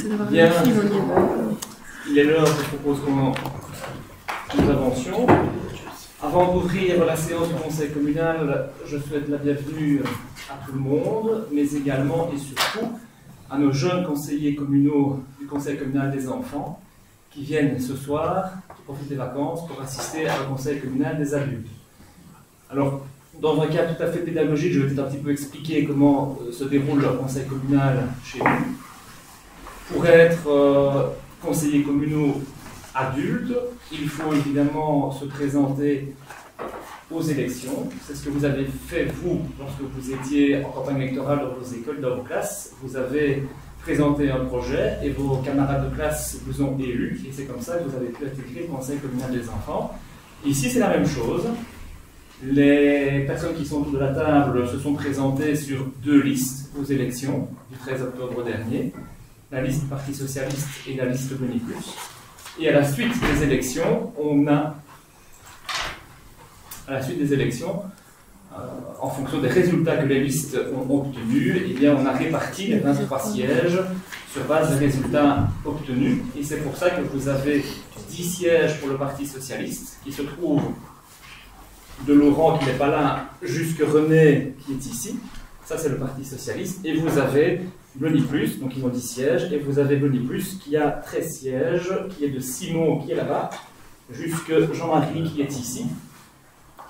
Bien, il est l'heure, je propose qu'on nous avancions. Avant d'ouvrir la séance du Conseil communal, je souhaite la bienvenue à tout le monde, mais également et surtout à nos jeunes conseillers communaux du Conseil communal des enfants qui viennent ce soir, qui profitent des vacances, pour assister au Conseil communal des adultes. Alors, dans un cadre tout à fait pédagogique, je vais peut-être un petit peu expliquer comment se déroule le Conseil communal chez nous. Pour être conseiller communaux adultes, il faut évidemment se présenter aux élections. C'est ce que vous avez fait, vous, lorsque vous étiez en campagne électorale dans vos écoles, dans vos classes. Vous avez présenté un projet et vos camarades de classe vous ont élus. Et c'est comme ça que vous avez pu intégrer le Conseil communal des enfants. Ici, c'est la même chose. Les personnes qui sont autour de la table se sont présentées sur deux listes aux élections du 13 octobre dernier. La liste du Parti socialiste et la liste Boniplus. Et à la suite des élections, en fonction des résultats que les listes ont obtenus, eh bien, on a réparti les 23 sièges sur base des résultats obtenus. Et c'est pour ça que vous avez 10 sièges pour le Parti socialiste, qui se trouve de Laurent, qui n'est pas là, jusque René, qui est ici. Ça, c'est le Parti socialiste. Et vous avez Boniplus, donc ils ont 10 sièges, et vous avez Boniplus qui a 13 sièges, qui est de Simon, qui est là-bas, jusque Jean-Marie, qui est ici.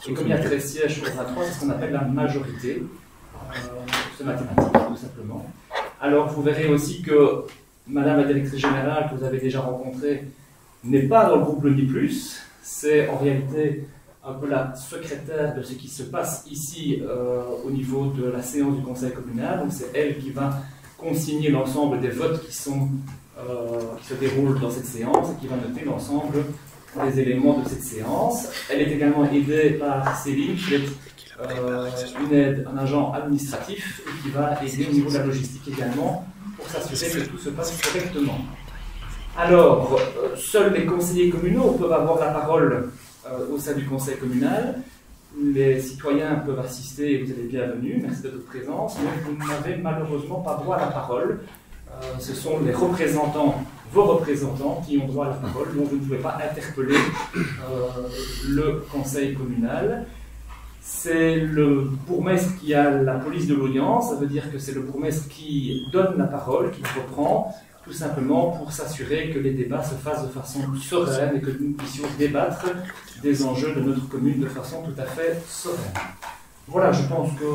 Et comme il y a 13 sièges sur 23, c'est ce qu'on appelle la majorité. C'est mathématique, tout simplement. Alors, vous verrez aussi que Madame la directrice générale, que vous avez déjà rencontrée, n'est pas dans le groupe Boniplus. C'est en réalité un peu la secrétaire de ce qui se passe ici au niveau de la séance du Conseil communal. Donc, c'est elle qui va consigner l'ensemble des votes qui se déroulent dans cette séance et qui va noter l'ensemble des éléments de cette séance. Elle est également aidée par Céline, qui est un agent administratif et qui va aider au niveau de la logistique également pour s'assurer que tout se passe correctement. Alors, seuls les conseillers communaux peuvent avoir la parole au sein du Conseil communal. Les citoyens peuvent assister et vous êtes les bienvenus, merci de votre présence, mais vous n'avez malheureusement pas droit à la parole. Ce sont les représentants, vos représentants, qui ont droit à la parole, donc vous ne pouvez pas interpeller le Conseil communal. C'est le bourgmestre qui a la police de l'audience, ça veut dire que c'est le bourgmestre qui donne la parole, qui reprend, tout simplement pour s'assurer que les débats se fassent de façon sereine et que nous puissions débattre des enjeux de notre commune de façon tout à fait sereine. Voilà, je pense que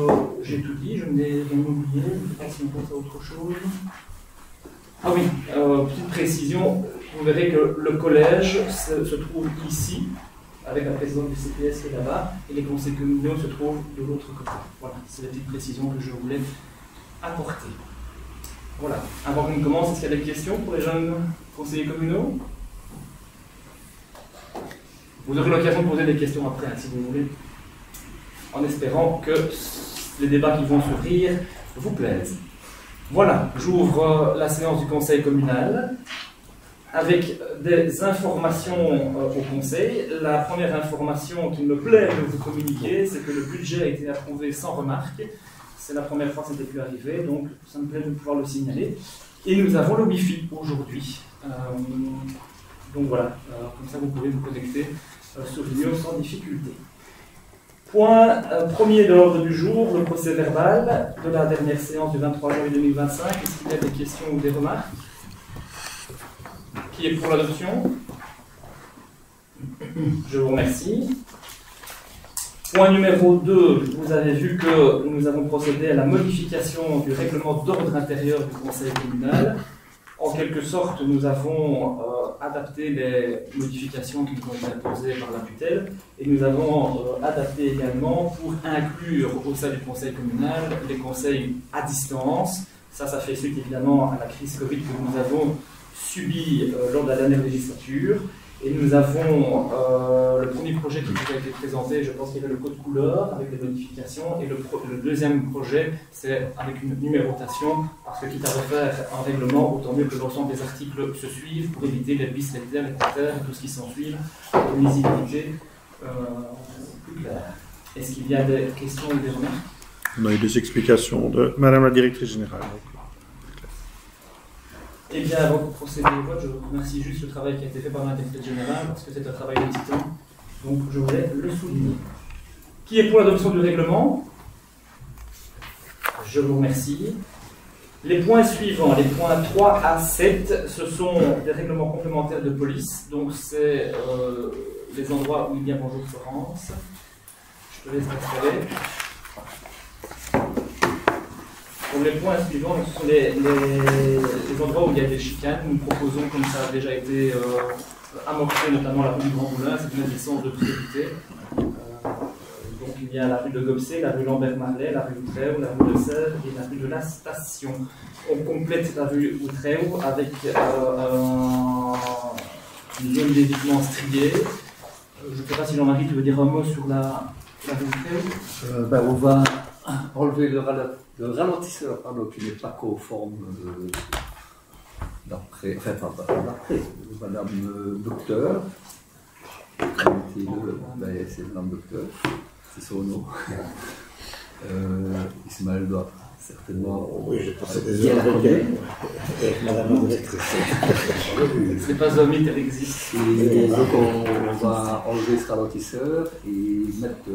j'ai tout dit, je n'ai rien oublié, je ne sais pas si on pense à autre chose. Ah oui, petite précision, vous verrez que le collège se trouve ici, avec la présidente du CPS qui est là-bas, et les conseils communaux se trouvent de l'autre côté. Voilà, c'est la petite précision que je voulais apporter. Voilà. Avant qu'on commence, est-ce qu'il y a des questions pour les jeunes conseillers communaux? Vous aurez l'occasion de poser des questions après, si vous voulez, en espérant que les débats qui vont s'ouvrir vous plaisent. Voilà, j'ouvre la séance du Conseil communal avec des informations au Conseil. La première information qui me plaît de vous communiquer, c'est que le budget a été approuvé sans remarque. C'est la première fois que ça n'était plus arrivé, donc ça me plaît de pouvoir le signaler. Et nous avons le Wi-Fi aujourd'hui. Donc voilà, comme ça vous pouvez vous connecter sur Vimeo sans difficulté. Point premier de l'ordre du jour, le procès verbal de la dernière séance du 23 janvier 2025. Est-ce qu'il y a des questions ou des remarques? Qui est pour l'adoption? Je vous remercie. Point numéro 2, vous avez vu que nous avons procédé à la modification du règlement d'ordre intérieur du Conseil communal. En quelque sorte, nous avons adapté les modifications qui nous ont été imposées par la tutelle et nous avons adapté également pour inclure au sein du Conseil communal les conseils à distance. Ça fait suite évidemment à la crise Covid que nous avons subie lors de la dernière législature. Et nous avons le premier projet qui nous a été présenté, je pense qu'il y avait le code couleur avec des modifications, et le deuxième projet, c'est avec une numérotation, parce que quitte à refaire un règlement, autant mieux que l'ensemble des articles se suivent pour éviter les bis, les termes, les critères et tout ce qui s'ensuit, une lisibilité plus claire. Est-ce qu'il y a des questions ou des remarques? On a eu des explications de Madame la directrice générale. Eh bien, avant de procéder au vote, je remercie juste le travail qui a été fait par l'interprète général, parce que c'est un travail de titan. Donc, je voulais le souligner. Qui est pour l'adoption du règlement? Je vous remercie. Les points suivants, les points 3 à 7, ce sont des règlements complémentaires de police. Donc, c'est les endroits où il y a bonjour Florence. Je te laisse t'installer. Pour les points suivants, ce sont les endroits où il y a des chicanes. Nous proposons, comme ça a déjà été amorcé, notamment la rue du Grand Moulin, c'est une des centres de priorité. Donc il y a la rue de Gobsé, la rue Lambert-Marlet, la rue Outreau, la rue de Sèvres et la rue de la Station. On complète la rue Outreau avec une zone d'évitement striée. Je ne sais pas si Jean-Marie, tu veux dire un mot sur la rue Outreau? On va enlever le ralentisseur qui n'est pas conforme d'après, enfin pas d'après, Madame Docteur. C'est Madame Docteur, c'est son nom. Ismaël doit certainement. Oui, j'ai passé des heures avec Madame la directrice. Ce n'est pas un mythe, elle existe. Et donc on va enlever ce ralentisseur et mettre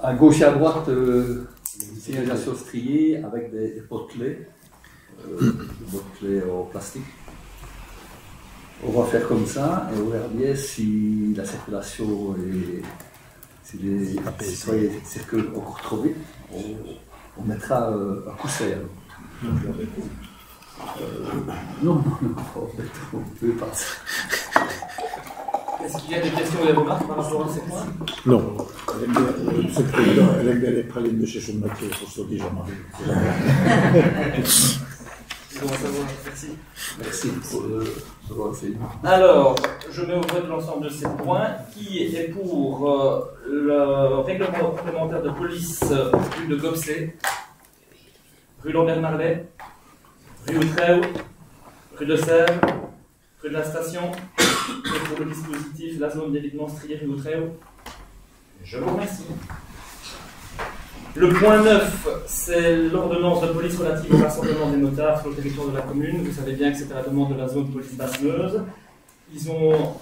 à gauche et à droite une signalisation striée avec des potelets, en plastique. On va faire comme ça et on verra bien si la circulation et si les citoyens circulent encore trop vite, on mettra un coussin. Non, on peut pas. Est-ce qu'il y a des questions ou des remarques par rapport à ces points? Non. Ce président, elle aime bien les pralines de chez Schumacher, pour ce dit Jean-Marie. Merci. Merci pour le renseignement. Alors, je mets au vote l'ensemble de ces points. Qui est pour le règlement complémentaire de police rue de Gobsé, rue Lambert-Marlet, rue Outreau, rue de Sèvres, rue de la Station, et pour le dispositif, la zone d'évitement striée rue Outreau? Je vous remercie. Le point 9, c'est l'ordonnance de police relative au rassemblement des motards sur le territoire de la commune. Vous savez bien que c'était à la demande de la zone police Basse-Meuse. Ils ont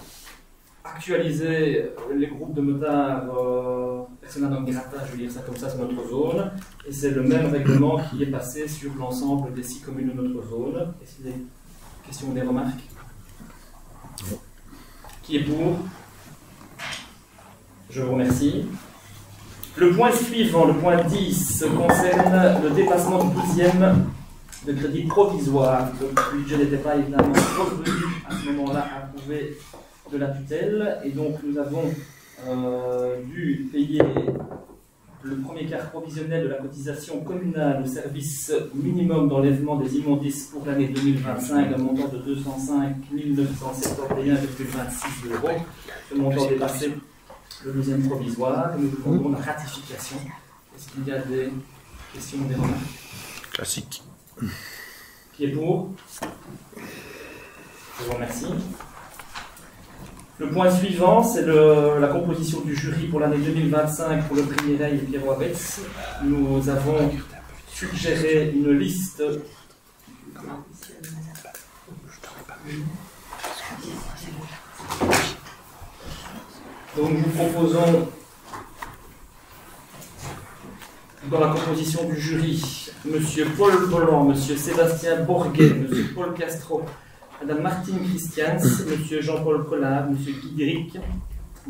actualisé les groupes de motards persona non grata, je vais dire ça comme ça, sur notre zone. Et c'est le même règlement qui est passé sur l'ensemble des 6 communes de notre zone. Est-ce qu'il y a des questions ou des remarques? Qui est pour? Je vous remercie. Le point suivant, le point 10, concerne le dépassement du 12e de crédit provisoire. Donc, le budget n'était pas évidemment revenu à ce moment-là à prouver de la tutelle. Et donc, nous avons dû payer le premier quart provisionnel de la cotisation communale au service minimum d'enlèvement des immondices pour l'année 2025 d'un montant de 205 971,26 €. Ce montant dépassé le 12e provisoire, et nous demandons la ratification. Est-ce qu'il y a des questions ou des remarques? Classique. Qui est pour? Je vous remercie. Le point suivant, c'est la composition du jury pour l'année 2025 pour le prix Mireille et Pierrot Aretz. Nous avons suggéré une liste. Donc nous proposons dans la composition du jury M. Paul Bolland, M. Sébastien Borguet, M. Paul Castro, Mme Martine Christians, M. Jean-Paul Collard, M. Guy Diric,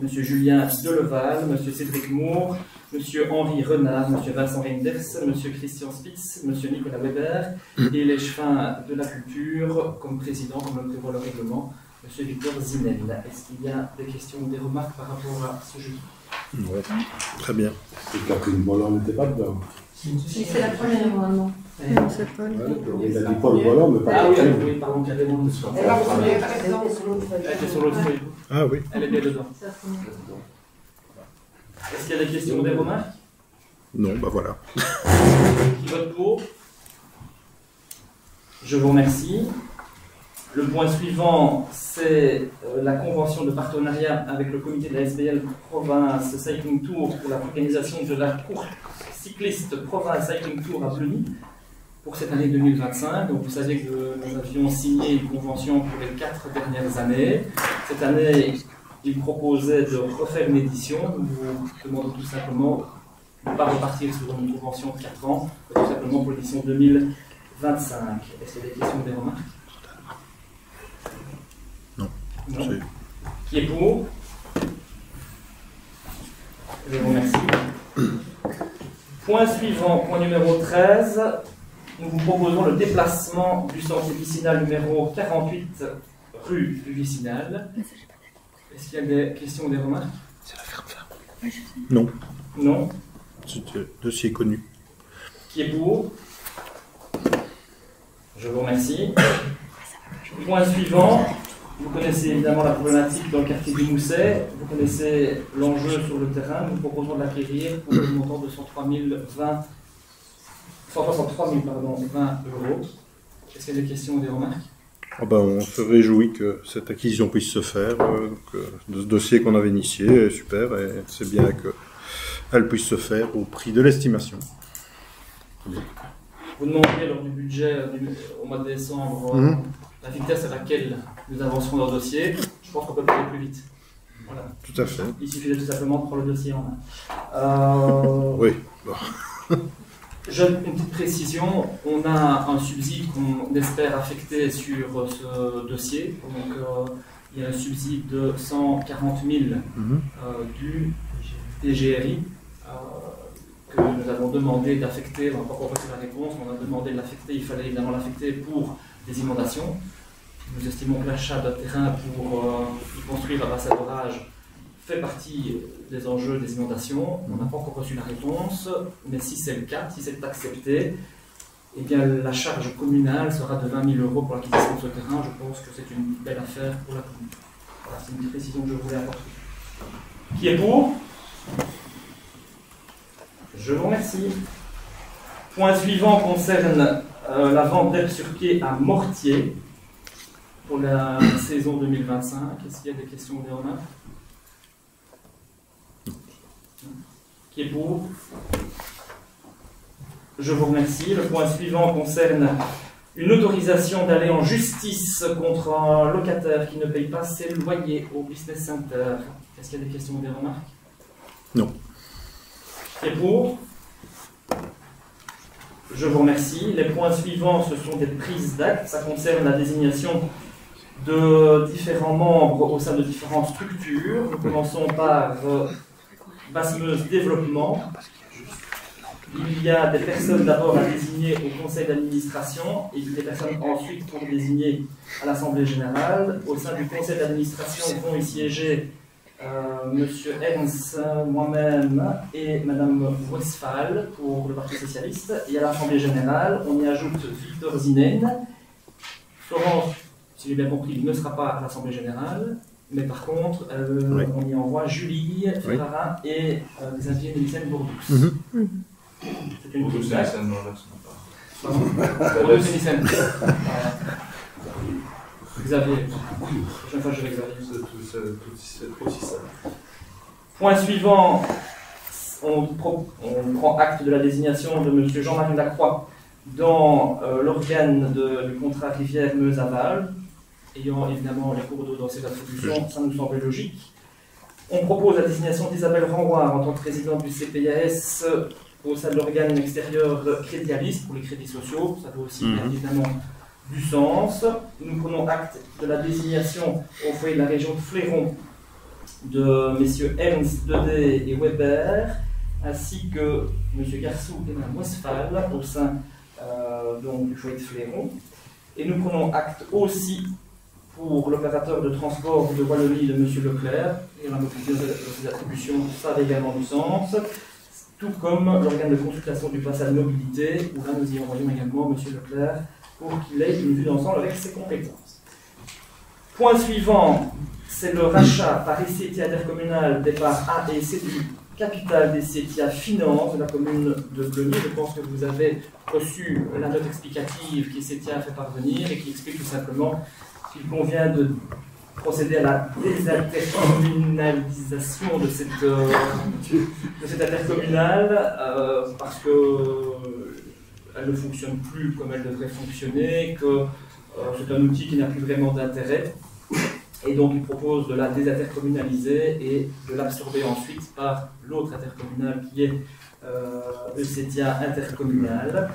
M. Julien Deleval, M. Cédric Moore, M. Henri Renard, M. Vincent Reinders, M. Christian Spitz, M. Nicolas Weber et l'échevin de la culture comme président, comme le prévoit le règlement, M. Victor Zinel. Est-ce qu'il y a des questions ou des remarques par rapport à ce jeudi? Oui, très bien. Et Catherine Bolland n'était pas dedans. C'est la première, normalement. Non, c'est Paul. Il a dit Paul Bolland, mais pas Ah oui, Catherine. oui, pardon, carrément. Elle va première présente sur l'autre feuille. Elle était sur l'autre feuille. Ah oui. Elle est bien dedans. C'est la première. Est-ce qu'il y a des questions ou des remarques? Non, bah voilà. Qui vote pour? Je vous remercie. Le point suivant, c'est la convention de partenariat avec le comité de la SBL Province Cycling Tour pour l'organisation de la course cycliste Province Cycling Tour à Bleuny. pour cette année 2025. Donc vous savez que nous avions signé une convention pour les 4 dernières années. Cette année, il proposait de refaire une édition. Nous vous demandons tout simplement de ne pas repartir sur une convention de 4 ans, mais tout simplement pour l'édition 2025. Est-ce qu'il y a des questions ou des remarques? Non. Non. Qui est pour? Je vous remercie. Point suivant, point numéro 13. Nous vous proposons le déplacement du centre vicinal numéro 48 rue du Vicinal. Est-ce qu'il y a des questions ou des remarques? C'est la ferme-ferme. Non. Non. C'est un dossier connu. Qui est pour? Je vous remercie. Point suivant. Vous connaissez évidemment la problématique dans le quartier du Mousset. Vous connaissez l'enjeu sur le terrain. Nous proposons de l'acquérir pour le montant de 163 020 euros. Est-ce qu'il y a des questions ou des remarques? Ah ben, on se réjouit que cette acquisition puisse se faire, que ce dossier qu'on avait initié est super et c'est bien qu'elle puisse se faire au prix de l'estimation. Vous demandiez lors du budget au mois de décembre la vitesse à laquelle nous avancerons dans le dossier. Je pense qu'on peut aller plus vite. Voilà. Tout à fait. Il suffit tout simplement de prendre le dossier en main. Oui. Bon. Une petite précision, on a un subside qu'on espère affecter sur ce dossier. Donc, il y a un subside de 140 000 du TGRI que nous avons demandé d'affecter. On n'a pas encore reçu la réponse, on a demandé de l'affecter. Il fallait évidemment l'affecter pour des inondations. Nous estimons que l'achat d'un terrain pour y construire un bassin d'orage fait partie des enjeux des inondations. On n'a pas encore reçu la réponse, mais si c'est le cas, si c'est accepté, eh bien la charge communale sera de 20 000 euros pour l'acquisition de ce terrain. Je pense que c'est une belle affaire pour la commune. Voilà, c'est une précision que je voulais apporter. Qui est pour? Je vous remercie. Point suivant concerne la vente d'herbes sur pied à Mortier pour la saison 2025. Est-ce qu'il y a des questions ou des remarques? Qui est pour? Je vous remercie. Le point suivant concerne une autorisation d'aller en justice contre un locataire qui ne paye pas ses loyers au business center. Est-ce qu'il y a des questions ou des remarques? Non. Qui est pour? Je vous remercie. Les points suivants, ce sont des prises d'actes. Ça concerne la désignation de différents membres au sein de différentes structures. Nous commençons par Basse-Meuse Développement. Il y a des personnes d'abord à désigner au conseil d'administration et des personnes ensuite pour désigner à l'Assemblée générale. Au sein du conseil d'administration vont y siéger M. Ernst, moi-même et Mme Westphal pour le Parti socialiste. Et à l'Assemblée générale, on y ajoute Victor Zinen. Florence, si j'ai bien compris, ne sera pas à l'Assemblée générale. Mais par contre, on y envoie Julie Ferrara et Xavier Nielsen-Bourdous. C'est une petite blague. Xavier. La prochaine fois, je vais Xavier. C'est aussi ça. Point suivant, on prend acte de la désignation de M. Jean-Marie Lacroix dans l'organe du contrat Rivière-Meuse-Aval. Ayant évidemment les cours d'eau dans ses attributions, ça nous semble logique. On propose la désignation d'Isabelle Rengoire en tant que présidente du CPAS au sein de l'organe extérieur crédialiste pour les crédits sociaux. Ça doit aussi bien évidemment du sens. Nous prenons acte de la désignation au foyer de la région de Fléron de messieurs Ernst, Dedé et Weber, ainsi que M. Garçou et Mme Westphal au sein donc, du foyer de Fléron. Et nous prenons acte aussi pour l'opérateur de transport de Wallonie de M. Leclerc, et la mobilité de ses attributions, ça a également du sens, tout comme l'organe de consultation du passage mobilité, où là nous y envoyons également M. Leclerc pour qu'il ait une vue d'ensemble avec ses compétences. Point suivant, c'est le rachat par Essetia intercommunal des parts A et C du capital d'Essetia Finance de la commune de Bleuny. Je pense que vous avez reçu la note explicative qu'Essetia a fait parvenir et qui explique tout simplement qu'il convient de procéder à la désintercommunalisation de cette intercommunale parce que qu'elle ne fonctionne plus comme elle devrait fonctionner, que c'est un outil qui n'a plus vraiment d'intérêt. Et donc, il propose de la désintercommunaliser et de l'absorber ensuite par l'autre intercommunal qui est le CETIA intercommunal.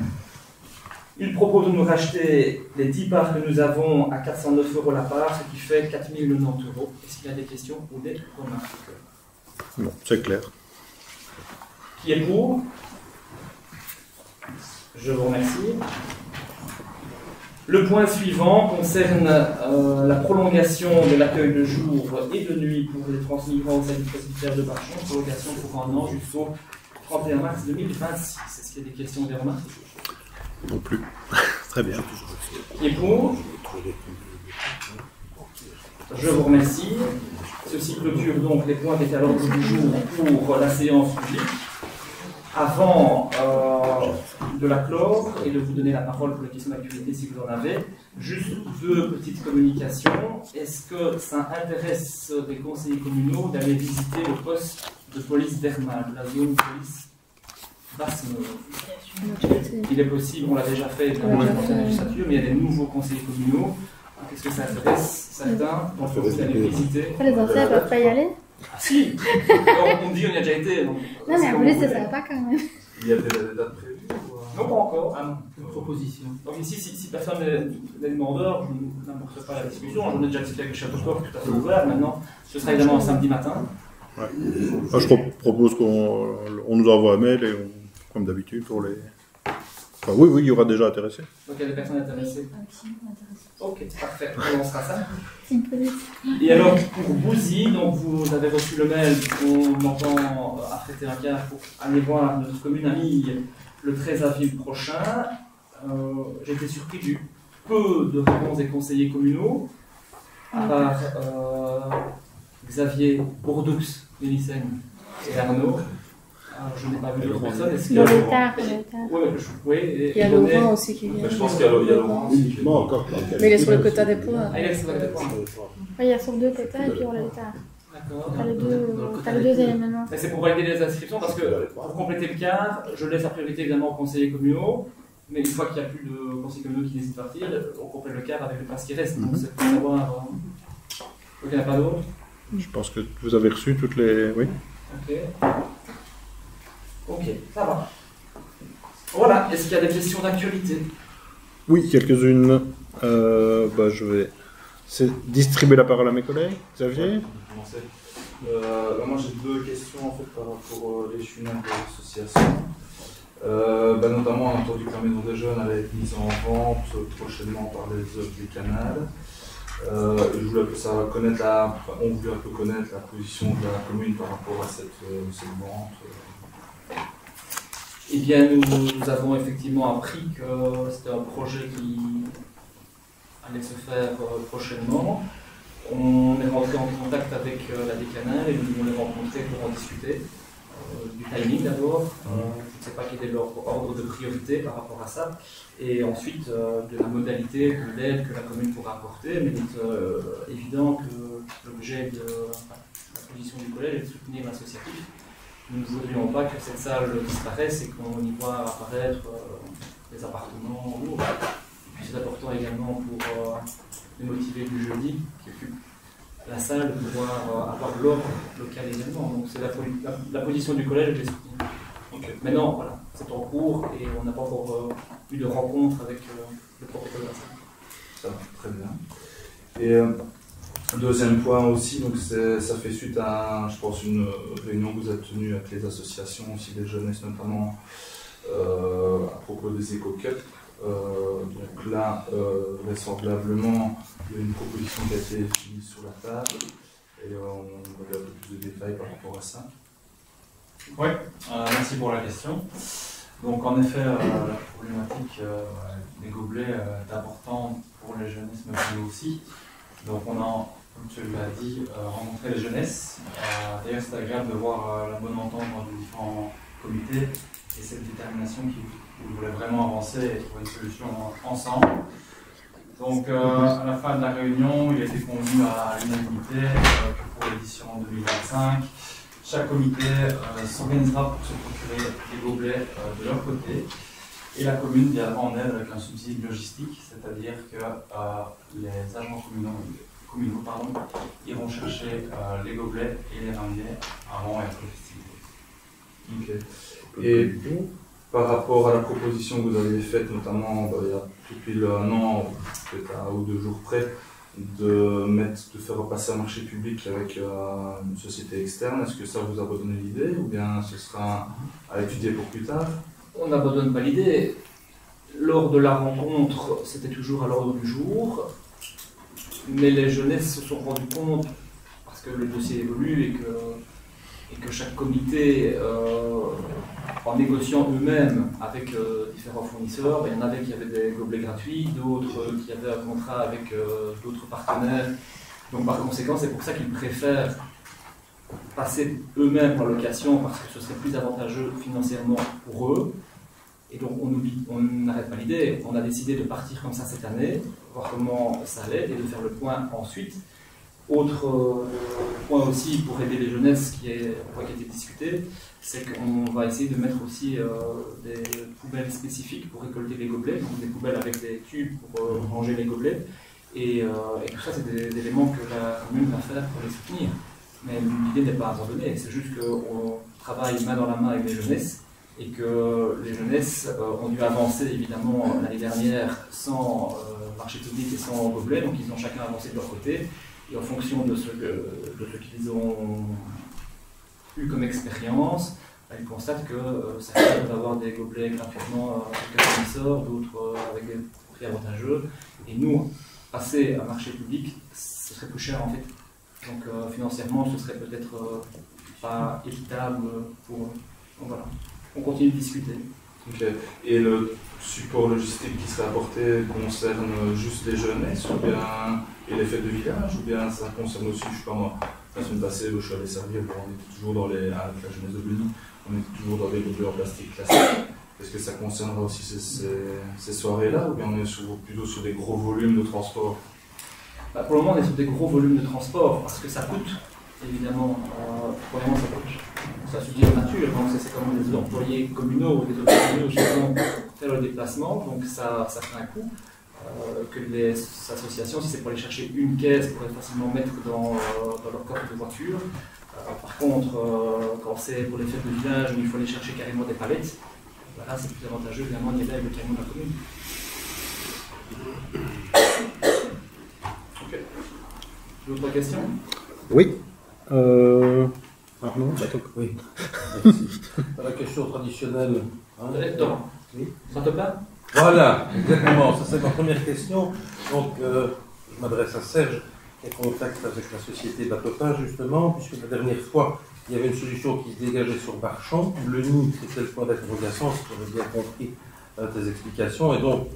Il propose de nous racheter les 10 parts que nous avons à 409 € la part, ce qui fait 4 090 €. Est-ce qu'il y a des questions ou des remarques? Non, c'est clair. Qui est pour? Je vous remercie. Le point suivant concerne la prolongation de l'accueil de jour et de nuit pour les transmigrants au service presbytère de Bachon, prolongation pour un an jusqu'au 31 mars 2026. Est-ce qu'il y a des questions ou des remarques? Non plus. Très bien. Qui est pour? Je vous remercie. Ceci clôture donc les points qui étaient à l'ordre du jour pour la séance publique. Avant de la clore et de vous donner la parole pour les questions d'actualité si vous en avez, juste 2 petites communications. Est-ce que ça intéresse les conseillers communaux d'aller visiter le poste de police d'Hermade, la zone de police Basse-Neuve? Il est possible, on l'a déjà fait dans la législature, mais il y a des nouveaux conseillers communaux. Est-ce que ça intéresse certains d'entre vous d'aller visiter? Les anciens ne peuvent pas y aller? Ah si. On dit on y a déjà été. Donc, non, mais à police, ça va pas quand même. Il y avait des dates prévues non, pas encore. Ah non, une proposition. Donc ici, si personne n'est demandeur, je n'amorce pas la discussion. J'en ai déjà discuté avec le chef de corps, tout à fait ouvert. Maintenant, ce sera évidemment un samedi matin. Ouais. Ah, je propose qu'on nous envoie un mail et comme d'habitude pour les... Enfin, oui, il y aura déjà intéressé. Donc il y a des personnes intéressées. Ok, parfait, on lancera ça. Team police. Et alors, pour Bouzy, donc vous avez reçu le mail, on entend affréter un quart pour aller voir notre commune amie le 13 avril prochain. J'ai été surpris du peu de réponses des conseillers communaux, à part Xavier Bourdoux, Mélicène et Arnaud. Je n'ai pas vu d'autres personnes. Est-ce qu'il y a L'étard. Oui, Il y a Laurent aussi qui vient. Je pense qu'il y a Laurent aussi. Uniquement encore. Mais il est sur le quota des points. Ah, il est sur le quota des points. Oui, il y a sur 2 quotas et puis on a l'étard. D'accord. T'as les 2 éléments. Mais c'est pour valider les inscriptions parce que pour compléter le quart, je laisse la priorité évidemment aux conseillers communaux. Mais une fois qu'il n'y a plus de conseillers communaux qui décident de partir, on complète le quart avec le pass qui reste. Donc c'est pour savoir. Donc il n'y en a pas d'autres. Je pense que vous avez reçu toutes les... Oui. Ok, ça va. Voilà, est-ce qu'il y a des questions d'actualité? Oui, quelques-unes. Je vais distribuer la parole à mes collègues. Xavier? Moi j'ai 2 questions en fait par rapport aux chenilles de l'association. Notamment on a entendu que la maison des jeunes allait être mise en vente prochainement par les œuvres du canal. Je voulais un peu savoir, on voulait un peu connaître la position de la commune par rapport à cette vente. Eh bien, nous avons effectivement appris que c'était un projet qui allait se faire prochainement. On est rentré en contact avec la décanale et nous les rencontrer pour en discuter. Du timing d'abord, je ne sais pas quel est leur ordre de priorité par rapport à ça, et ensuite de la modalité de l'aide que la commune pourra apporter, mais il est évident que l'objet de la position du collège est de soutenir l'associatif. Nous ne voudrions pas que cette salle disparaisse et qu'on y voit apparaître des appartements ou autres. Et puis c'est important également pour les motivés du jeudi qui occupent la salle de pouvoir avoir l'ordre local également. Donc c'est la position du collège que j'ai soutenue. Okay. Maintenant, voilà, c'est en cours et on n'a pas encore eu de rencontre avec le protocole de la salle. Ça va, très bien. Et deuxième point aussi, donc ça fait suite à, je pense, une réunion que vous avez tenue avec les associations aussi des jeunesses, notamment à propos des éco-cups. Donc là, vraisemblablement, il y a une proposition qui a été mise sur la table et on va avoir un peu plus de détails par rapport à ça. Oui, merci pour la question. Donc en effet, la problématique des gobelets est importante pour les jeunesses, mais pour nous aussi. Donc on a, comme tu l'as dit, rencontré les jeunesses. D'ailleurs c'est agréable de voir la bonne entente entre les différents comités et cette détermination qui voulait vraiment avancer et trouver une solution ensemble. Donc à la fin de la réunion, il a été convenu à l'unanimité que pour l'édition 2025, chaque comité s'organisera pour se procurer des gobelets de leur côté. Et la commune vient en aide avec un subside logistique, c'est-à-dire que les agents communaux iront chercher les gobelets et les ramiers avant et après les festivités. Ok. Et par rapport à la proposition que vous avez faite, notamment il y a depuis un an, peut-être à 1 ou 2 jours près, de faire repasser un marché public avec une société externe, est-ce que ça vous a redonné l'idée ou bien ce sera à étudier pour plus tard? On n'abandonne pas l'idée. Lors de la rencontre, c'était toujours à l'ordre du jour, mais les jeunesses se sont rendus compte, parce que le dossier évolue et que chaque comité, en négociant eux-mêmes avec différents fournisseurs, il y en avait qui avaient des gobelets gratuits, d'autres qui avaient un contrat avec d'autres partenaires. Donc par conséquent, c'est pour ça qu'ils préfèrent passer eux-mêmes par location, parce que ce serait plus avantageux financièrement pour eux. Et donc on n'arrête pas l'idée, on a décidé de partir comme ça cette année, voir comment ça allait et de faire le point ensuite. Autre point aussi pour aider les jeunesses qui a été discuté, c'est qu'on va essayer de mettre aussi des poubelles spécifiques pour récolter les gobelets, donc des poubelles avec des tubes pour ranger les gobelets. Et tout ça, c'est des éléments que la commune va faire pour les soutenir. Mais l'idée n'est pas abandonnée, c'est juste qu'on travaille main dans la main avec les jeunesses et que les jeunesses ont dû avancer évidemment l'année dernière sans marché public et sans gobelet, donc ils ont chacun avancé de leur côté. Et en fonction de ce qu'ils ont eu comme expérience, ils constatent que certains peuvent avoir des gobelets gratuitement avec un fournisseur, d'autres avec des prix avantageux. Et nous, passer à marché public, ce serait plus cher en fait. Donc financièrement, ce serait peut-être pas équitable pour eux. Donc voilà, on continue de discuter. Okay. Et le support logistique qui serait apporté concerne juste les jeunesses ou bien et les fêtes de village, ou bien ça concerne aussi, je sais pas moi, la semaine passée où je suis allé servir, on était toujours dans avec la jeunesse de Beny, on était toujours dans des gobelets en plastique classiques. Est-ce que ça concernera aussi ces soirées-là, ou bien on est plutôt sur des gros volumes de transport? Pour le moment, on est sur des gros volumes de transport, parce que ça coûte, évidemment. Pour le moment, ça coûte. Ça subit la nature, donc c'est comme des employés communaux ou des autres communaux qui vont faire le déplacement, donc ça fait un coût. Que les associations, si c'est pour aller chercher une caisse, pourraient facilement mettre dans leur coffre de voiture. Par contre, quand c'est pour les fêtes de village où il faut aller chercher carrément des palettes, là c'est plus avantageux évidemment d'y aller avec le camion de la commune. Ok. D'autres questions? Oui. Arnaud, oui. Merci. La question traditionnelle. Oui. Ça te plaît? Voilà, exactement. Ça, c'est ma première question. Donc, je m'adresse à Serge, qui est en contact avec la société Bateau-Pain, justement, puisque la dernière fois, il y avait une solution qui se dégageait sur Barchamp. Le nid, c'était le point d'interrogation, si j'avais bien compris tes explications. Et donc,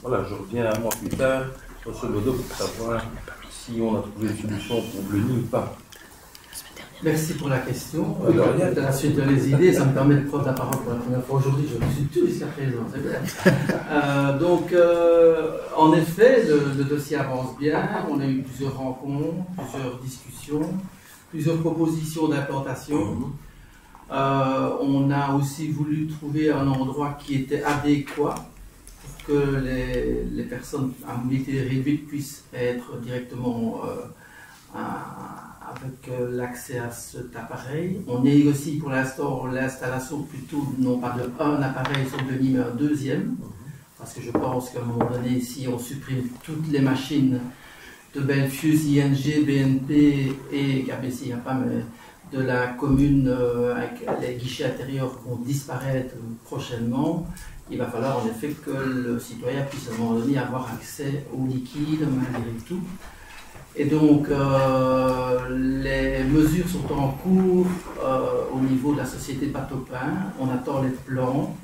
voilà, je reviens un mois plus tard, grosso modo, pour savoir si on a trouvé une solution pour le nid ou pas. Merci pour la question. De la suite de les idées, ça me permet de prendre la parole pour la première fois aujourd'hui. Je me suis tout jusqu'à présent, c'est bien. Donc, en effet, le dossier avance bien. On a eu plusieurs rencontres, plusieurs discussions, plusieurs propositions d'implantation. On a aussi voulu trouver un endroit qui était adéquat pour que les personnes à mobilité réduite puissent être directement avec l'accès à cet appareil. On négocie pour l'instant l'installation plutôt, non pas d'un appareil sur Beny, mais un deuxième. Parce que je pense qu'à un moment donné, si on supprime toutes les machines de Belfius, ING, BNP et KBC, il n'y a pas, mais de la commune avec les guichets intérieurs vont disparaître prochainement, il va falloir en effet que le citoyen puisse à un moment donné avoir accès au liquide, malgré tout. Et donc, les mesures sont en cours au niveau de la société Bateau-Pain. On attend les plans.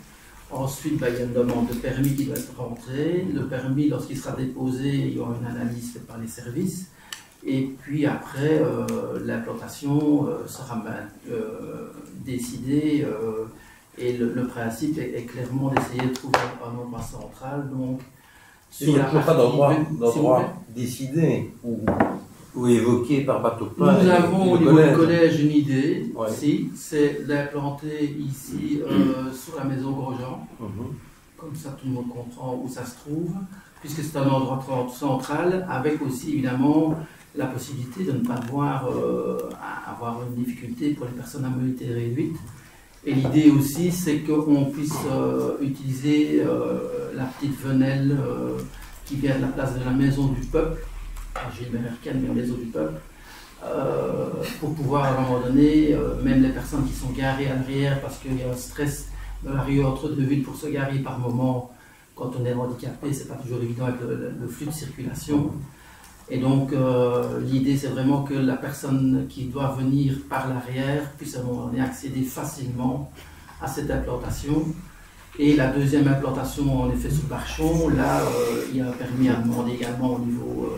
Ensuite, il y a une demande de permis qui doit être rentrée. Le permis, lorsqu'il sera déposé, il y aura une analyse faite par les services. Et puis après, l'implantation sera décidée. Et le principe est clairement d'essayer de trouver un endroit central. Donc, il n'y a pas d'endroit décidé ou évoqué par Bateau-Pain. Nous avons au niveau du collège une idée, c'est d'implanter ici sur la maison Grosjean. comme ça tout le monde comprend où ça se trouve, puisque c'est un endroit central, avec aussi évidemment la possibilité de ne pas devoir avoir une difficulté pour les personnes à mobilité réduite. Et l'idée aussi, c'est qu'on puisse utiliser la petite venelle qui vient de la place de la Maison du Peuple, Gilbert Erken, mais Maison du Peuple, pour pouvoir à un moment donné, même les personnes qui sont garées à l'arrière, parce qu'il y a un stress dans la rue entre deux villes pour se garer par moment, quand on est handicapé, c'est pas toujours évident avec le flux de circulation. Et donc l'idée c'est vraiment que la personne qui doit venir par l'arrière puisse à un moment donné accéder facilement à cette implantation. Et la deuxième implantation en effet sous Barchon, là il y a un permis à demander également au niveau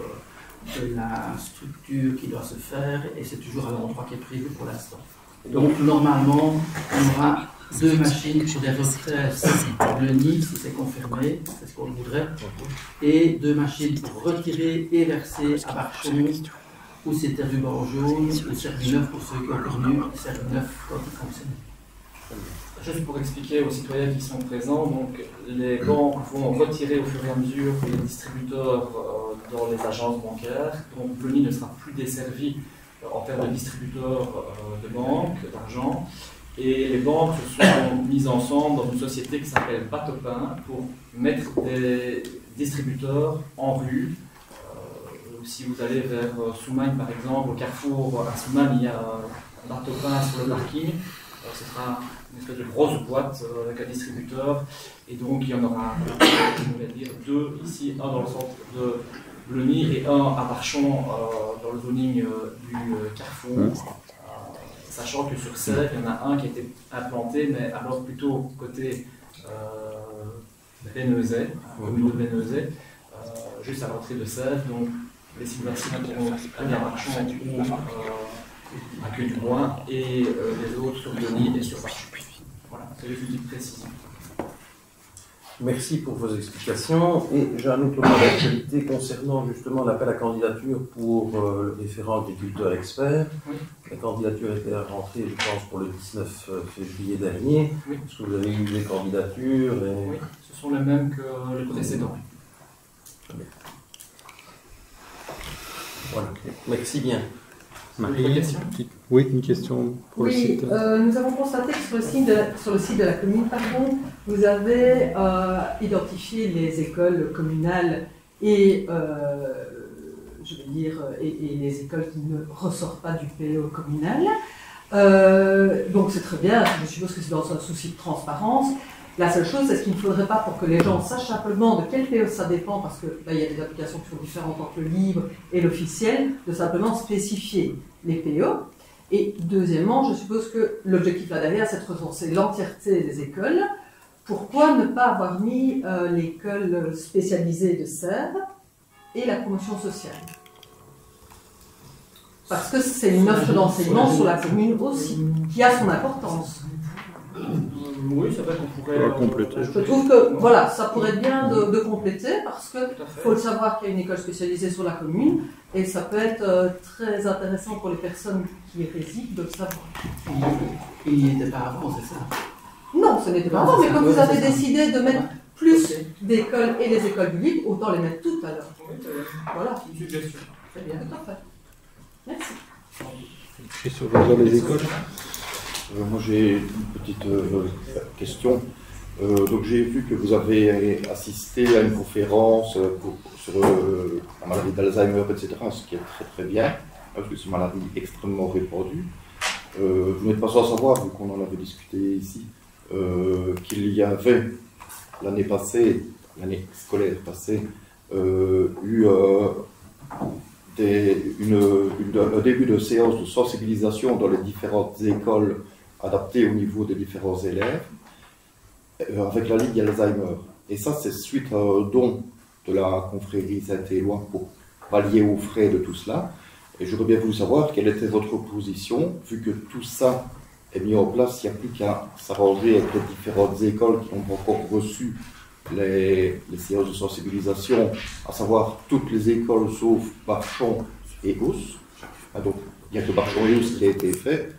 de la structure qui doit se faire, et c'est toujours à l'endroit qui est prévu pour l'instant. Donc normalement on aura 2 machines pour des retraits le nid, si c'est confirmé, c'est ce qu'on voudrait, et 2 machines pour retirer et verser à Barchon, ou c'est ruban jaune, ou Servineuf pour ceux qui ont connu, Servineuf quand il fonctionne. Juste pour expliquer aux citoyens qui sont présents, donc les banques vont retirer au fur et à mesure les distributeurs dans les agences bancaires. Donc le nid ne sera plus desservi en termes de distributeurs de banque, d'argent. Et les banques se sont mises ensemble dans une société qui s'appelle Batopin pour mettre des distributeurs en rue. Si vous allez vers Soumagne par exemple, au carrefour à Soumagne, il y a un Batopin sur le parking. Ce sera une espèce de grosse boîte avec un distributeur, et donc il y en aura, on va dire, 2 ici, un dans le centre de Bleny et un à Barchon dans le zoning du Carrefour. Sachant que sur Sèvres, il y en a un qui a été implanté, mais alors plutôt côté Bénezet, communauté de Bénezet, juste à l'entrée de Sèvres. Donc les citoyens pourront aller à Barchon ou à Queue-du-Roi, et les autres sur Bleny et sur Barchon. Voilà, c'est juste une petite précision. Merci pour vos explications. Et j'ai un autre point d'actualité concernant justement l'appel à candidature pour le référent agriculteur expert. Oui. La candidature était rentrée, je pense, pour le 19 février dernier. Oui. Est-ce que vous avez eu des candidatures et... Oui, ce sont les mêmes que les précédents. Très bien. Voilà, merci bien. Oui, une question pour le site. Nous avons constaté que sur le site de la commune, vous avez identifié les écoles communales et, je veux dire, et les écoles qui ne ressortent pas du PE communal. Donc c'est très bien, je suppose que c'est dans un souci de transparence. La seule chose, c'est ce qu'il ne faudrait pas, pour que les gens sachent simplement de quel PE ça dépend, parce que là, il y a des applications qui sont différentes entre le libre et l'officiel, de simplement spécifier les PE. Et deuxièmement, je suppose que l'objectif là derrière, c'est de recenser l'entièreté des écoles. Pourquoi ne pas avoir mis l'école spécialisée de Sèvres et la promotion sociale? Parce que c'est une offre d'enseignement sur la commune aussi, qui a son importance. Oui, c'est vrai qu'on pourrait compléter. Je trouve que voilà, ça pourrait être bien de compléter, parce que faut le savoir qu'il y a une école spécialisée sur la commune, et ça peut être très intéressant pour les personnes qui y résident de le savoir. Il n'y était pas avant, c'est ça? Non, ce n'était pas avant, mais comme vous avez décidé de mettre plus d'écoles et les écoles publiques, autant les mettre toutes alors. Voilà. Une suggestion. Très bien, tout à fait. Merci. Et sur le réseau des écoles? Moi j'ai une petite question. Donc j'ai vu que vous avez assisté à une conférence sur la maladie d'Alzheimer, etc., ce qui est très très bien, parce que c'est une maladie extrêmement répandue. Vous n'êtes pas sans savoir, vu qu'on en avait discuté ici, qu'il y avait l'année passée, l'année scolaire passée, eu un début de séance de sensibilisation dans les différentes écoles adaptées au niveau des différents élèves, avec la Ligue Alzheimer. Et ça, c'est suite à un don de la confrérie Saint-Éloi pour pallier aux frais de tout cela. Et j'aurais bien voulu savoir quelle était votre position, vu que tout ça est mis en place, il n'y a plus qu'à s'arranger avec les différentes écoles qui n'ont pas encore reçu les séances de sensibilisation, à savoir toutes les écoles sauf Barchon et Ous. Donc, il n'y a que Barchon et Ous qui a été fait.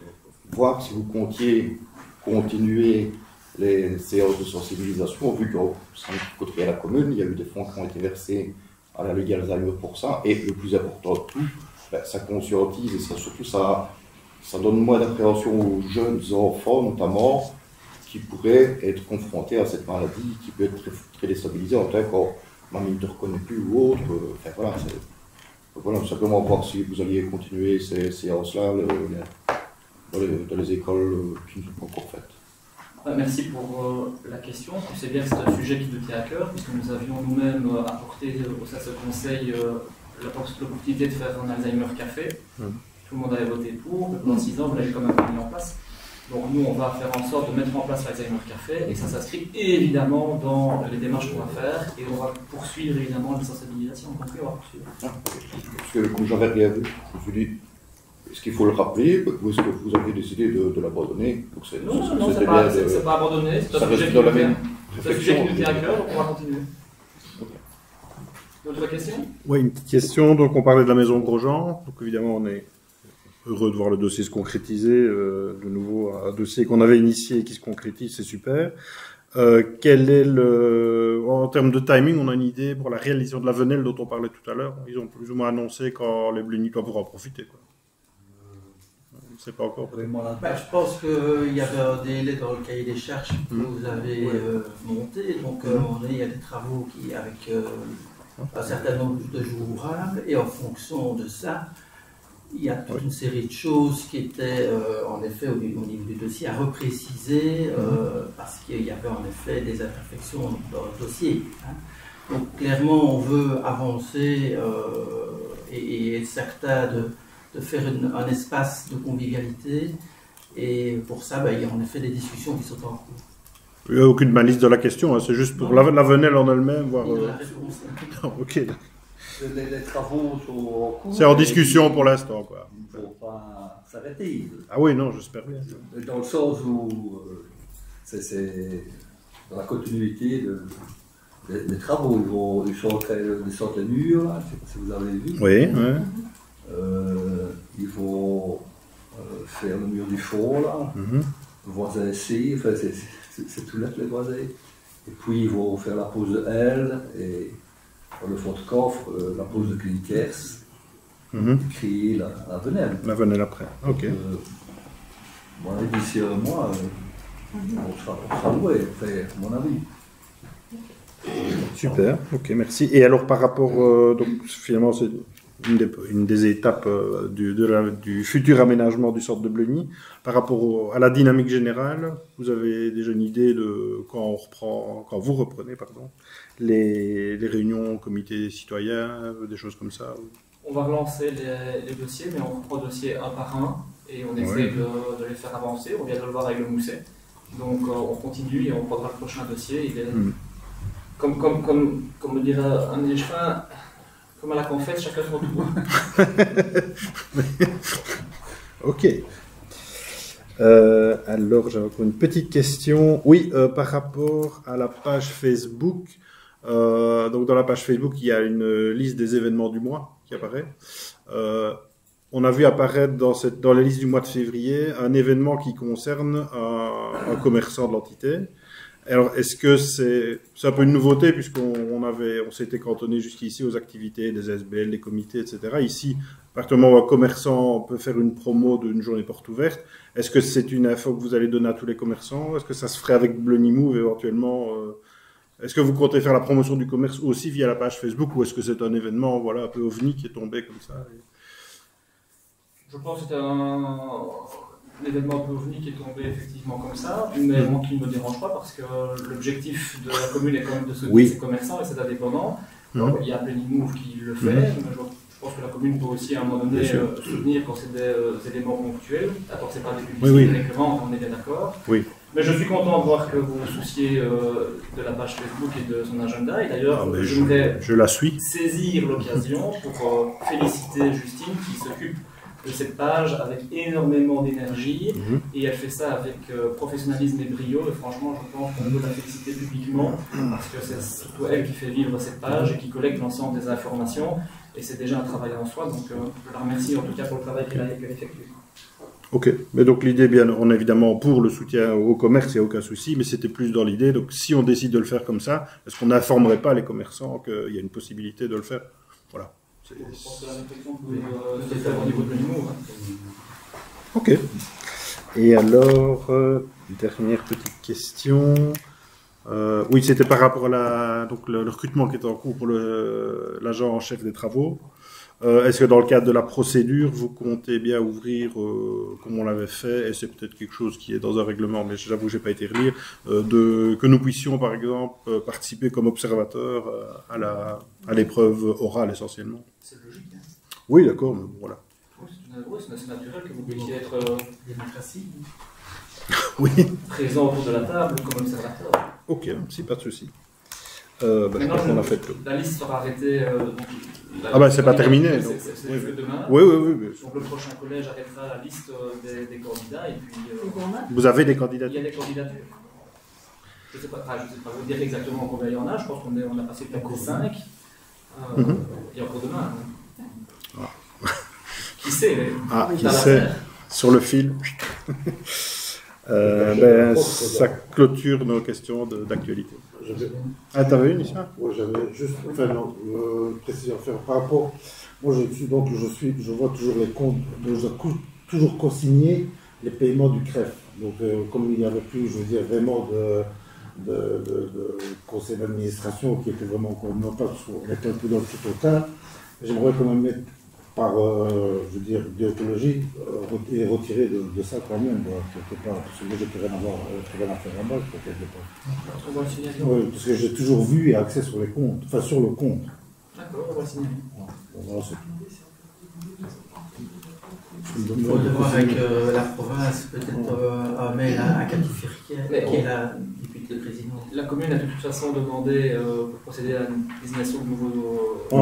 Voir si vous comptiez continuer les séances de sensibilisation, vu qu'au côté de la commune, il y a eu des fonds qui ont été versés à la Ligue Alzheimer pour ça, et le plus important de tout, ben, ça conscientise et surtout ça donne moins d'appréhension aux jeunes enfants notamment, qui pourraient être confrontés à cette maladie qui peut être très, très déstabilisante, hein, quand mamie ne te reconnaît plus ou autre. Enfin, voilà, simplement voir si vous alliez continuer ces séances-là dans les écoles qui ne sont pas encore faites. Merci pour la question. Tu sais bien que c'est un sujet qui nous tient à cœur, puisque nous avions nous-mêmes apporté au SACE Conseil l'opportunité de faire un Alzheimer Café. Tout le monde avait voté pour. Pendant 6 ans, vous l'avez quand même mis en place. Donc nous, on va faire en sorte de mettre en place l'Alzheimer Café, et ça s'inscrit évidemment dans les démarches qu'on va faire, et on va poursuivre évidemment la sensibilisation. Donc on va poursuivre. Parce que comme j'avais rien vu, je me suis dit, est-ce qu'il faut le rappeler ou est-ce que vous avez décidé de l'abandonner? Non, c'est pas abandonné, c'est un sujet qui nous tient à cœur, donc on va continuer. D'autres questions? Oui, une petite question. Donc on parlait de la maison Grosjean, donc évidemment on est heureux de voir le dossier se concrétiser, de nouveau un dossier qu'on avait initié et qui se concrétise, c'est super. Quel est en termes de timing, on a une idée pour la réalisation de la Venelle dont on parlait tout à l'heure? Ils ont plus ou moins annoncé quand les Blunicois pourront en profiter, quoi. On ne sait pas encore. Je pense qu'il y avait un délai dans le cahier des charges que vous avez monté, donc il y a des travaux qui, avec un certain nombre de jours ouvrables, et en fonction de ça, il y a toute une série de choses qui étaient en effet au niveau du dossier à repréciser parce qu'il y avait en effet des imperfections dans le dossier. Hein. Donc clairement on veut avancer et être certain de faire un espace de convivialité, et pour ça il y a en effet des discussions qui sont en cours. Il n'y a aucune malice dans la question, hein, c'est juste pour la Venelle en elle-même. Voir, ok. Les travaux sont en cours. C'est en discussion pour l'instant, quoi. Il ne faut pas s'arrêter. Ah oui, non, j'espère bien. Dans le sens où c'est dans la continuité des travaux. Ils sont en train de descendre les murs, là, je ne sais pas si vous avez vu. Oui, ils vont faire le mur du fond, là. Le voisin ici, enfin, c'est tout net, les voisins. Et puis ils vont faire la pose de L et dans le fond de coffre, la pose de Cliniquers, créer la Venelle. La Venelle après, ok. Bon, d'ici un mois, on sera loué, à mon avis. Super, ok, merci. Et alors par rapport, donc finalement c'est une des étapes du futur aménagement du centre de Bleuny, par rapport à la dynamique générale, vous avez déjà une idée de quand vous reprenez les réunions, comités citoyens, des choses comme ça? On va relancer les dossiers, mais on reprend dossier un par un et on essaie de les faire avancer. On vient de le voir avec le Mousset. Donc on continue et on prendra le prochain dossier. Comme me dirait un échevin, comme à la confesse, chacun son tour. Ok. Alors, j'avais encore une petite question. Oui, par rapport à la page Facebook. Donc, dans la page Facebook, il y a une liste des événements du mois qui apparaît. On a vu apparaître dans la liste du mois de février un événement qui concerne un commerçant de l'entité. Alors, est-ce que c'est un peu une nouveauté, puisqu'on s'était cantonné jusqu'ici aux activités des SBL, des comités, etc. Ici, à partir du moment où un commerçant peut faire une promo d'une journée porte ouverte, est-ce que c'est une info que vous allez donner à tous les commerçants? Est-ce que ça se ferait avec Bleuny Move éventuellement? Est-ce que vous comptez faire la promotion du commerce aussi via la page Facebook, ou est-ce que c'est un événement un peu ovni qui est tombé comme ça? Je pense que c'est un événement un peu ovni qui est tombé effectivement comme ça, mais moi qui ne me dérange pas parce que l'objectif de la commune est quand même de soutenir ses commerçants et ses indépendants. Donc, il y a Bleuny Move qui le fait, mais je pense que la commune peut aussi à un moment donné soutenir quand c'est des éléments ponctuels. D'abord, c'est pas des publicités récurrentes, on est bien d'accord. Mais je suis content de voir que vous vous souciez de la page Facebook et de son agenda. Et d'ailleurs, je voudrais saisir l'occasion pour féliciter Justine qui s'occupe de cette page avec énormément d'énergie et elle fait ça avec professionnalisme et brio, et franchement je pense qu'on peut la féliciter publiquement parce que c'est surtout elle qui fait vivre cette page et qui collecte l'ensemble des informations, et c'est déjà un travail en soi, donc je la remercie en tout cas pour le travail qu'elle effectue. Ok, mais donc l'idée, bien, on est évidemment pour le soutien au commerce, il n'y a aucun souci, mais c'était plus dans l'idée, donc si on décide de le faire comme ça, est-ce qu'on n'informerait pas les commerçants qu'il y a une possibilité de le faire? Voilà. Je pense que la réflexion pouvait se faire au niveau de l'humour. Ok. Et alors, dernière petite question. Oui, c'était par rapport à donc le recrutement qui est en cours pour l'agent en chef des travaux. Est-ce que dans le cadre de la procédure, vous comptez bien ouvrir, comme on l'avait fait, et c'est peut-être quelque chose qui est dans un règlement, mais j'avoue que je n'ai pas été relire, que nous puissions, par exemple, participer comme observateurs à l'épreuve orale, essentiellement? C'est logique. Hein. Oui, d'accord, mais voilà. Oui, c'est naturel que vous puissiez être démocratie. Oui. Présent autour de la table comme observateur. Ok, si, pas de souci. Maintenant, on a fait la liste sera arrêtée. C'est pas terminé. C'est oui. demain. Oui. Donc le prochain collège arrêtera la liste des candidats. Et puis, vous avez des candidatures? Il y a des candidatures. Je ne sais pas vous dire exactement combien il y en a. Je pense qu'on a passé peut-être 5. Il y a encore demain. Hein. Qui sait? Qui sait? Sur le fil. Ça clôture nos questions d'actualité. T'avais une, Issa? Oui, j'avais juste précision à faire par rapport. Moi, je vois toujours les comptes, je dois toujours consigner les paiements du CREF. Donc, comme il n'y avait plus, je veux dire, vraiment de conseil d'administration qui était vraiment, non pas, on était un peu dans le tout total, j'aimerais quand même mettre par, je veux dire, déontologie, et retirer de ça quand même, quelque part, parce que moi, je ne peux rien à faire là-bas, quelque part. Oui, parce que j'ai toujours vu et accès sur les comptes, enfin sur le compte. D'accord, on va signaler. Voilà, c'est tout. Il faut voir avec la province, peut-être un mail à Cathy Firquier, qui est la députée présidente. La commune a de toute façon demandé pour procéder à une désignation de nouveaux mais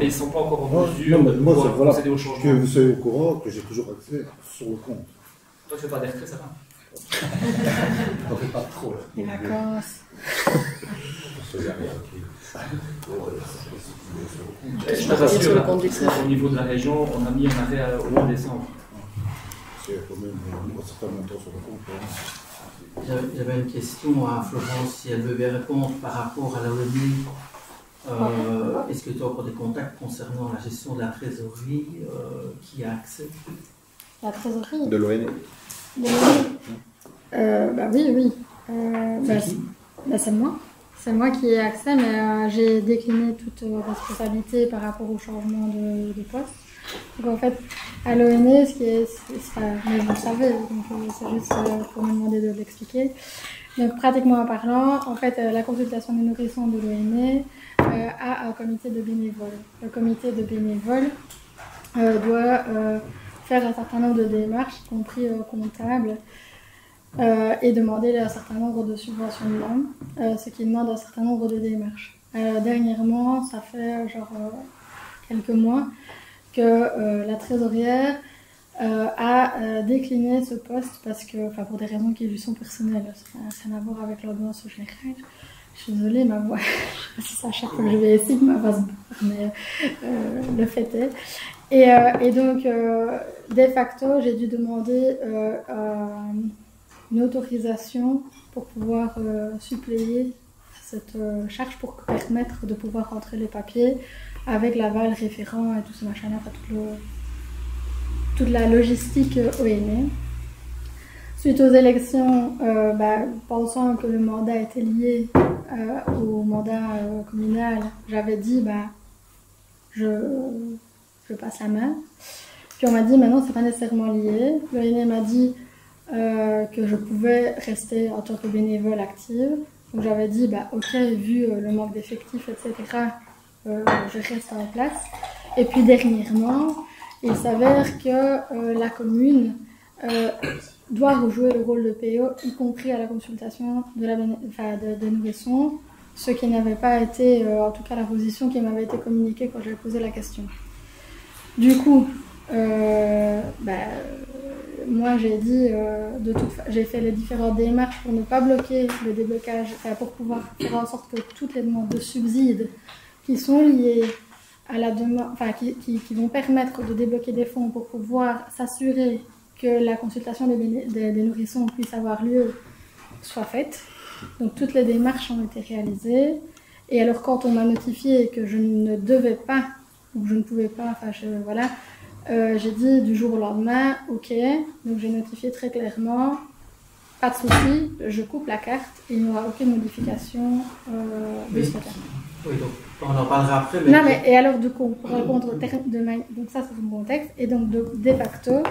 ils ne sont pas encore en mesure de pouvoir procéder au changement. Que vous soyez au courant, que j'ai toujours accès sur le compte. Toi, tu ne fais pas des retraits, ça va? On ne fait pas trop. Les vacances. Je te rassure, au niveau de la région, on a mis un arrêt au mois de décembre. C'est quand même un certain montant sur le compte. J'avais une question à Florence, si elle veut bien répondre par rapport à la ONU. Est-ce que tu as encore des contacts concernant la gestion de la trésorerie qui a accès? La trésorerie de l'ONU. Oui. C'est moi. C'est moi qui ai accès, mais j'ai décliné toute responsabilité par rapport au changement de poste. Donc en fait, à l'ONU, ce qui est, mais vous le savez, donc c'est juste pour me demander de l'expliquer. Donc pratiquement en parlant, en fait, la consultation des nourrissons de l'ONU a un comité de bénévoles. Le comité de bénévoles doit faire un certain nombre de démarches, y compris comptables, et demander un certain nombre de subventionnements, ce qui demande un certain nombre de démarches. Dernièrement, ça fait quelques mois que la trésorière a décliné ce poste parce que, pour des raisons qui lui sont personnelles, ça n'a rien à voir avec l'ordonnance générale. Je suis désolée, ma voix, je sais pas si c'est à chaque fois que je vais ici que ma voix se barre, mais le fait est. Et donc, de facto, j'ai dû demander une autorisation pour pouvoir suppléer cette charge pour permettre de pouvoir rentrer les papiers avec l'aval référent et tout ce machin-là, toute la logistique ONU. Suite aux élections, pensant que le mandat était lié au mandat communal, j'avais dit je passe la main. Puis on m'a dit maintenant c'est pas nécessairement lié. L'ONU m'a dit que je pouvais rester en tant que bénévole active. Donc j'avais dit ok, vu le manque d'effectifs, etc., je reste en place. Et puis dernièrement, il s'avère que la commune doit rejouer le rôle de PO, y compris à la consultation des nourrissons, ce qui n'avait pas été, en tout cas la position qui m'avait été communiquée quand j'avais posé la question. Du coup, moi j'ai dit, j'ai fait les différentes démarches pour ne pas bloquer le déblocage, pour pouvoir faire en sorte que toutes les demandes de subsides qui sont liées à la demande, qui vont permettre de débloquer des fonds pour pouvoir s'assurer que la consultation des nourrissons puisse avoir lieu soit faite. Donc toutes les démarches ont été réalisées. Et alors quand on m'a notifié que je ne devais pas, ou que je ne pouvais pas, voilà, j'ai dit du jour au lendemain, ok. Donc j'ai notifié très clairement, pas de souci, je coupe la carte et il n'y aura aucune modification de ce terme. Oui, donc on en parlera après. Mais... Non, mais et alors du coup, pour répondre donc ça c'est mon contexte, et donc de facto,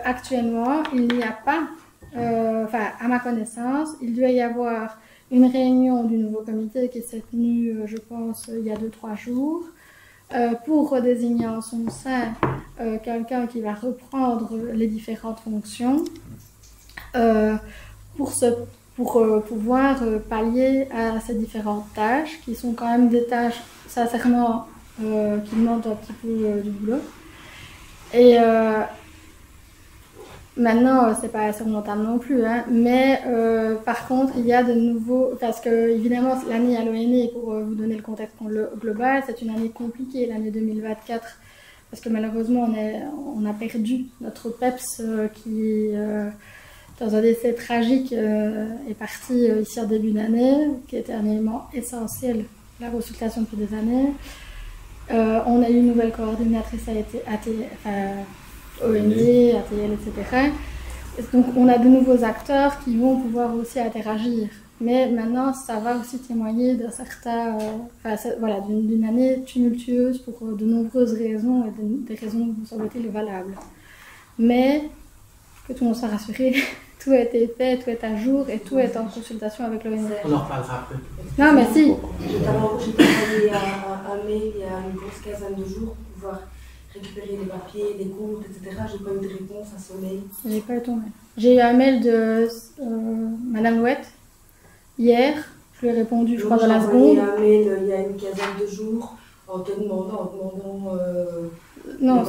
actuellement, il n'y a pas, à ma connaissance, il doit y avoir une réunion du nouveau comité qui s'est tenue, je pense, il y a 2-3 jours, pour redésigner en son sein quelqu'un qui va reprendre les différentes fonctions pour pouvoir pallier à ces différentes tâches qui sont quand même des tâches sincèrement qui demandent un petit peu du boulot. Et maintenant, c'est pas surmontable non plus, hein, mais par contre, il y a de nouveaux... Parce que, évidemment, l'année à l'ONE, pour vous donner le contexte global, c'est une année compliquée, l'année 2024, parce que malheureusement, on a perdu notre PEPS qui, dans un décès tragique, est parti ici en début d'année, qui était un élément essentiel de la consultation depuis des années. On a eu une nouvelle coordinatrice ONE, ATL, etc. Donc on a de nouveaux acteurs qui vont pouvoir aussi interagir. Mais maintenant, ça va aussi témoigner d'un certain, d'une année tumultueuse pour de nombreuses raisons et des raisons, me semble-t-il, valables. Mais que tout le monde soit rassuré, tout a été fait, tout est à jour et tout est en consultation avec l'ONE. On en reparlera après. Non, mais si. J'ai envoyé un mail il y a une grosse quinzaine de jours pour pouvoir récupérer les papiers, les comptes, etc. J'ai pas eu de réponse à ce mail. J'ai pas eu ton mail. J'ai eu un mail de Madame Louette hier. Je lui ai répondu, je crois, dans la seconde. J'ai envoyé un mail il y a une quinzaine de jours en te demandant. Non,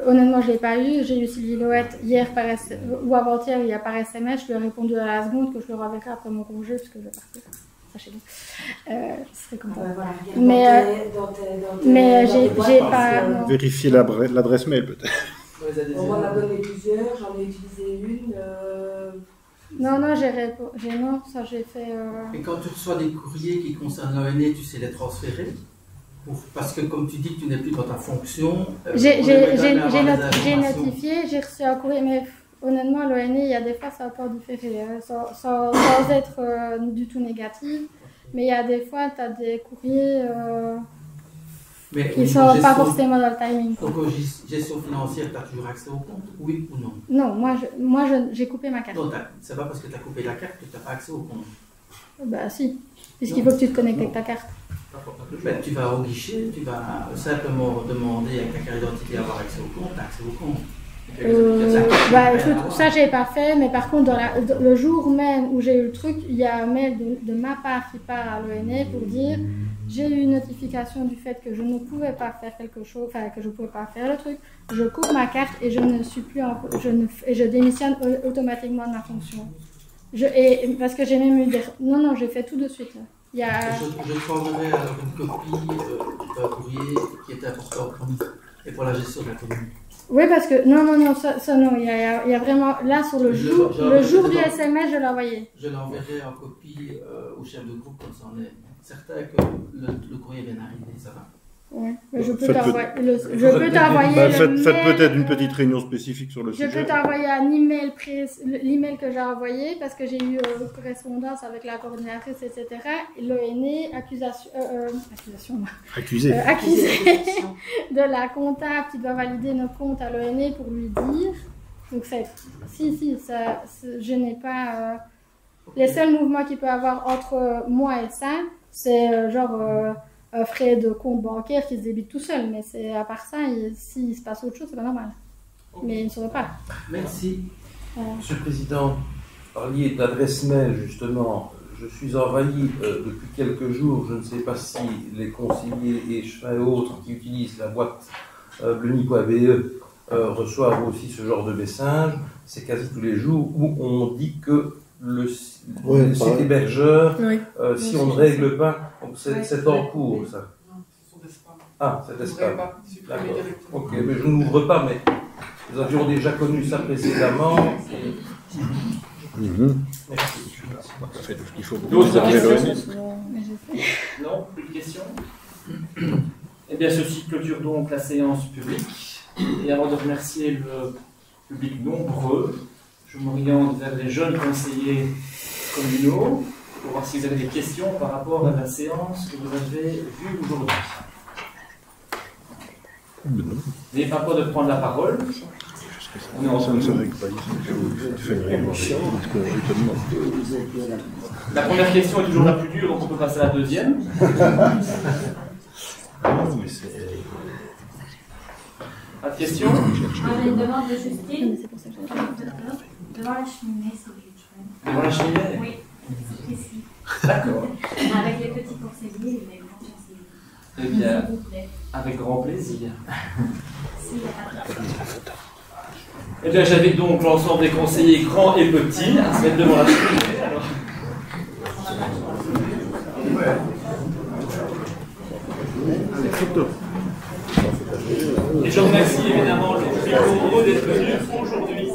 honnêtement, je l'ai pas eu. J'ai eu Sylvie Louette hier ou avant-hier, il y a par SMS. Je lui ai répondu dans la seconde que je le renverrai après mon congé parce que je vais partir. Sachez-le. Ce serait comme ça. Voilà, mais j'ai pas. Vérifier l'adresse mail peut-être. On m'en a donné plusieurs, j'en ai utilisé une. Non, ça j'ai fait. Et quand tu reçois des courriers qui concernent l'ONE, tu sais les transférer? Parce que comme tu dis que tu n'es plus dans ta fonction. J'ai notifié, j'ai reçu un courrier, mais honnêtement, l'ONE, il y a des fois ça peut différer, sans être du tout négatif. Mais il y a des fois, tu as des courriers qui ne sont pas forcément dans le timing. Donc, en gestion financière, tu as toujours accès au compte, oui ou non? Non, moi j'ai coupé ma carte. Non, c'est pas parce que tu as coupé la carte que tu n'as pas accès au compte. Bah si, puisqu'il faut que tu te connectes avec ta carte. Ben, tu vas au guichet, tu vas simplement demander à ta carte d'identité d'avoir accès au compte, tu as accès au compte. Écoute, ça j'ai pas fait, mais par contre le jour même où j'ai eu le truc, il y a un mail de ma part qui part à l'ONE pour dire j'ai eu une notification du fait que je ne pouvais pas faire quelque chose, que je ne pouvais pas faire le truc, je coupe ma carte et je ne suis plus et je démissionne automatiquement de ma fonction. Parce que j'ai même eu des... Non, j'ai fait tout de suite. Je te renverrai une copie d'un courrier qui est important pour nous et pour la gestion de la commune. Oui, parce que non, ça non, il y a vraiment là sur le jour du SMS, je l'ai envoyé. Je l'enverrai en copie au chef de groupe comme ça on est certain que le courrier vient d'arriver, ça va. Oui, je peux t'envoyer. Faites peut-être une petite réunion spécifique sur le sujet. Je peux t'envoyer un email, l'email que j'ai envoyé parce que j'ai eu correspondance avec la coordinatrice, etc. L'ONE, accusé de la comptable qui doit valider nos comptes à l'ONE pour lui dire. Donc je n'ai pas. Les seuls mouvements qu'il peut y avoir entre moi et ça, c'est un frais de compte bancaire qui se débite tout seul, mais c'est à part ça, s'il se passe autre chose, c'est pas normal. Okay. Mais il ne saurait pas. Merci. Monsieur le Président, parliez d'adresse mail, justement. Je suis envahi depuis quelques jours, je ne sais pas si les conseillers et autres qui utilisent la boîte bleni.be reçoivent aussi ce genre de message. C'est quasi tous les jours où on dit que le site hébergeur, si on ne règle pas, donc c'est en cours, ça. Non, ce sont des spams. Ah, c'est des spams. D'accord. Ok, mais je n'ouvre pas, mais Nous avions déjà connu ça précédemment. Merci. D'autres questions? Non, plus de questions? Eh bien, ceci clôture donc la séance publique. Et avant de remercier le public nombreux, je m'oriente vers les jeunes conseillers communaux pour voir si vous avez des questions par rapport à la séance que vous avez vue aujourd'hui. N'ayez pas peur de prendre la parole. On est ensemble. La première question est toujours la plus dure, donc on peut passer à la deuxième. Pas de questions? J'ai une demande de Justine. Devant la cheminée, s'il vous plaît. Devant la cheminée? Oui, c'est précis. D'accord. Avec les petits conseillers et les grands conseillers. Eh bien, s'il vous plaît. avec grand plaisir. S'il n'y a pas de Eh bien, j'invite donc l'ensemble des conseillers grands et petits à se mettre devant la cheminée. Alors. Et je remercie évidemment le public nombreux d'être venu aujourd'hui.